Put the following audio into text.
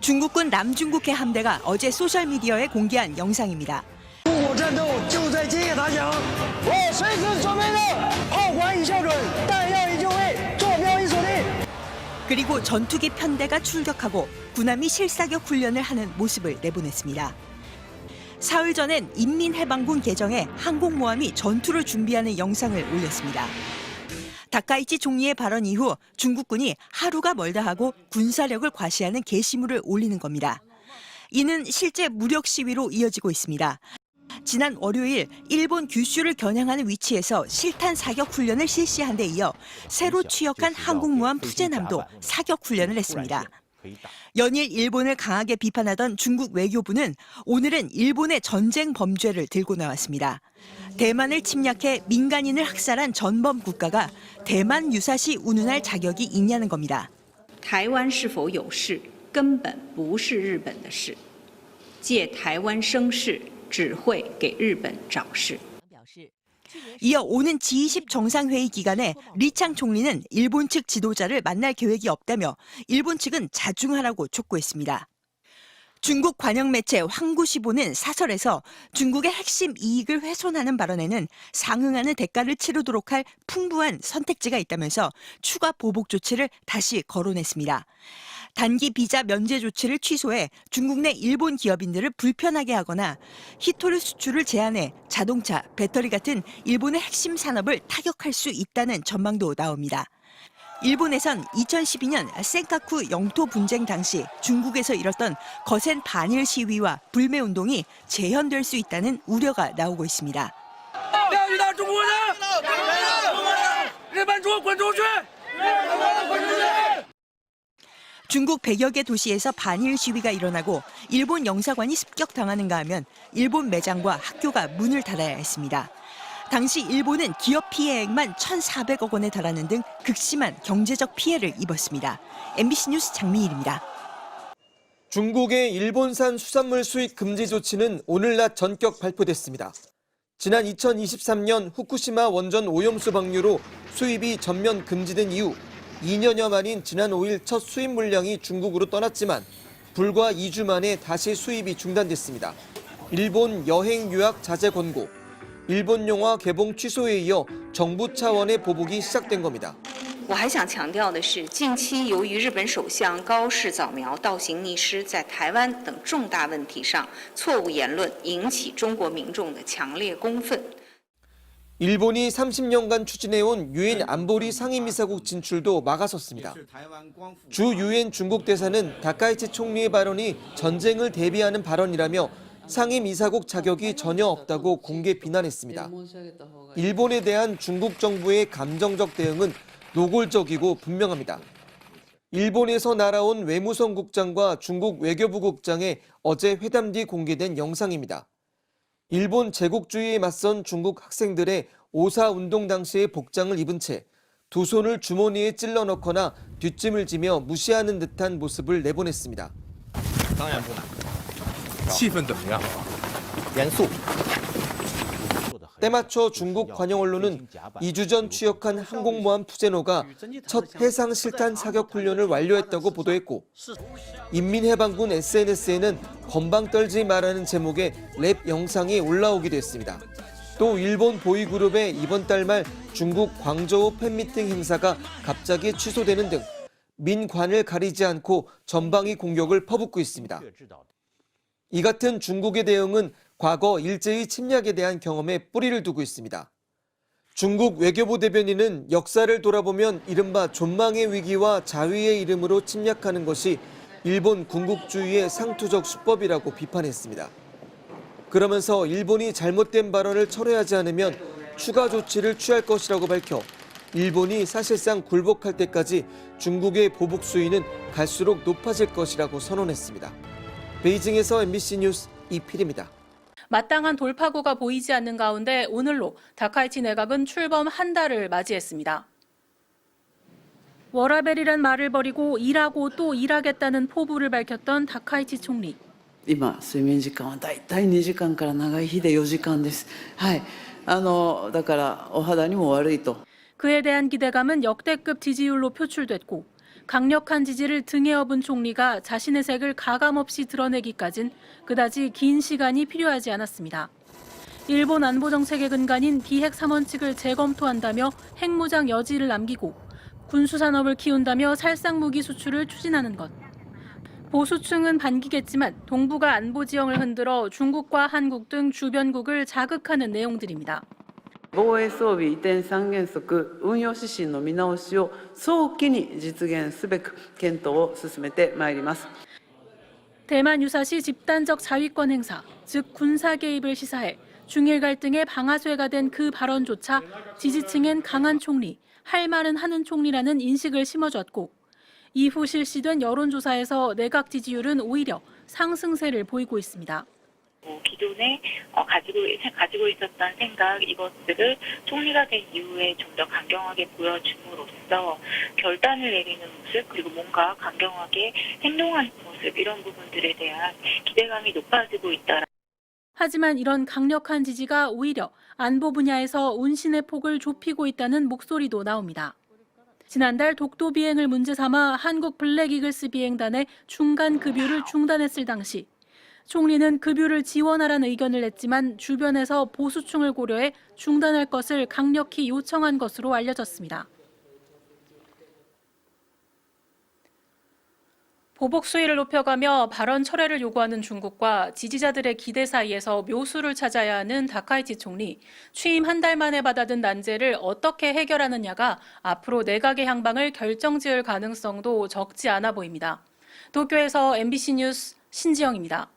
중국군 남중국해 함대가 어제 소셜미디어에 공개한 영상입니다. 그리고 전투기 편대가 출격하고 군함이 실사격 훈련을 하는 모습을 내보냈습니다. 사흘 전엔 인민해방군 계정에 항공모함이 전투를 준비하는 영상을 올렸습니다. 다카이치 총리의 발언 이후 중국군이 하루가 멀다 하고 군사력을 과시하는 게시물을 올리는 겁니다. 이는 실제 무력 시위로 이어지고 있습니다. 지난 월요일 일본 규슈를 겨냥하는 위치에서 실탄 사격 훈련을 실시한 데 이어 새로 취역한 항공모함 푸제남도 사격 훈련을 했습니다. 연일 일본을 강하게 비판하던 중국 외교부는 오늘은 일본의 전쟁 범죄를 들고 나왔습니다. 대만을 침략해 민간인을 학살한 전범 국가가 대만 유사시 운운할 자격이 있냐는 겁니다. 台湾是否有事根本不是日本的事，借台湾生事只会给日本找事。 이어 오는 G20 정상회의 기간에 리창 총리는 일본 측 지도자를 만날 계획이 없다며 일본 측은 자중하라고 촉구했습니다. 중국 관영 매체 황구시보는 사설에서 중국의 핵심 이익을 훼손하는 발언에는 상응하는 대가를 치르도록 할 풍부한 선택지가 있다면서 추가 보복 조치를 다시 거론했습니다. 단기 비자 면제 조치를 취소해 중국 내 일본 기업인들을 불편하게 하거나 히토류 수출을 제한해 자동차, 배터리 같은 일본의 핵심 산업을 타격할 수 있다는 전망도 나옵니다. 일본에선 2012년 센카쿠 영토 분쟁 당시 중국에서 일었던 거센 반일 시위와 불매 운동이 재현될 수 있다는 우려가 나오고 있습니다. 중국 100여 개 도시에서 반일 시위가 일어나고 일본 영사관이 습격당하는가 하면 일본 매장과 학교가 문을 닫아야 했습니다. 당시 일본은 기업 피해액만 1,400억 원에 달하는 등 극심한 경제적 피해를 입었습니다. MBC 뉴스 장미일입니다. 중국의 일본산 수산물 수입 금지 조치는 오늘 낮 전격 발표됐습니다. 지난 2023년 후쿠시마 원전 오염수 방류로 수입이 전면 금지된 이후 2년여 만인 지난 5일 첫 수입 물량이 중국으로 떠났지만 불과 2주 만에 다시 수입이 중단됐습니다. 일본 여행 유학 자제 권고, 일본 영화 개봉 취소에 이어 정부 차원의 보복이 시작된 겁니다. 我还想强调的是，近期由于日本首相高市早苗倒行逆施，在台湾等重大问题上错误言论，引起中国民众的强烈公愤。 일본이 30년간 추진해온 유엔 안보리 상임이사국 진출도 막아섰습니다. 주 유엔 중국 대사는 다카이치 총리의 발언이 전쟁을 대비하는 발언이라며 상임이사국 자격이 전혀 없다고 공개 비난했습니다. 일본에 대한 중국 정부의 감정적 대응은 노골적이고 분명합니다. 일본에서 날아온 외무성 국장과 중국 외교부 국장의 어제 회담 뒤 공개된 영상입니다. 일본 제국주의에 맞선 중국 학생들의 오사 운동 당시의 복장을 입은 채 두 손을 주머니에 찔러 넣거나 뒷짐을 지며 무시하는 듯한 모습을 내보냈습니다. 때맞춰 중국 관영 언론은 2주 전 취역한 항공모함 푸제노가 첫 해상 실탄 사격 훈련을 완료했다고 보도했고 인민해방군 SNS에는 건방 떨지 말라는 제목의 랩 영상이 올라오기도 했습니다. 또 일본 보이그룹의 이번 달 말 중국 광저우 팬미팅 행사가 갑자기 취소되는 등 민관을 가리지 않고 전방위 공격을 퍼붓고 있습니다. 이 같은 중국의 대응은 과거 일제의 침략에 대한 경험에 뿌리를 두고 있습니다. 중국 외교부 대변인은 역사를 돌아보면 이른바 존망의 위기와 자위의 이름으로 침략하는 것이 일본 군국주의의 상투적 수법이라고 비판했습니다. 그러면서 일본이 잘못된 발언을 철회하지 않으면 추가 조치를 취할 것이라고 밝혀 일본이 사실상 굴복할 때까지 중국의 보복 수위는 갈수록 높아질 것이라고 선언했습니다. 베이징에서 MBC 뉴스 이필입니다. 마땅한 돌파구가 보이지 않는 가운데 오늘로 다카이치 내각은 출범 한 달을 맞이했습니다. 워라벨이란 말을 버리고 일하고 또 일하겠다는 포부를 밝혔던 다카이치 총리. 今睡眠時間はだいたい2時間から長い日で4時間です。はい。だからお肌にも悪いと。 그에 대한 기대감은 역대급 지지율로 표출됐고 강력한 지지를 등에 업은 총리가 자신의 색을 가감없이 드러내기까진 그다지 긴 시간이 필요하지 않았습니다. 일본 안보 정책의 근간인 비핵 3원칙을 재검토한다며 핵무장 여지를 남기고 군수산업을 키운다며 살상무기 수출을 추진하는 것. 보수층은 반기겠지만 동북아 안보 지형을 흔들어 중국과 한국 등 주변국을 자극하는 내용들입니다. 防衛装備移転三原則運用指針の見直しを早期に実現すべく検討を進めてまいります。 대만 유사시 집단적 자위권 행사, 즉 군사 개입을 시사해 중일 갈등의 방아쇠가 된 그 발언조차 지지층엔 강한 총리, 할 말은 하는 총리라는 인식을 심어줬고 이후 실시된 여론조사에서 내각 지지율은 오히려 상승세를 보이고 있습니다. 기존에 가지고 있었던 생각 이것들을 총리가 된 이후에 좀 더 강경하게 보여줌으로써 결단을 내리는 모습 그리고 뭔가 강경하게 행동하는 모습 이런 부분들에 대한 기대감이 높아지고 있다. 하지만 이런 강력한 지지가 오히려 안보 분야에서 운신의 폭을 좁히고 있다는 목소리도 나옵니다. 지난달 독도 비행을 문제 삼아 한국 블랙이글스 비행단의 중간 급유를 중단했을 당시 총리는 급유를 지원하라는 의견을 냈지만 주변에서 보수층을 고려해 중단할 것을 강력히 요청한 것으로 알려졌습니다. 보복 수위를 높여가며 발언 철회를 요구하는 중국과 지지자들의 기대 사이에서 묘수를 찾아야 하는 다카이치 총리, 취임 한 달 만에 받아든 난제를 어떻게 해결하느냐가 앞으로 내각의 향방을 결정지을 가능성도 적지 않아 보입니다. 도쿄에서 MBC 뉴스 신지영입니다.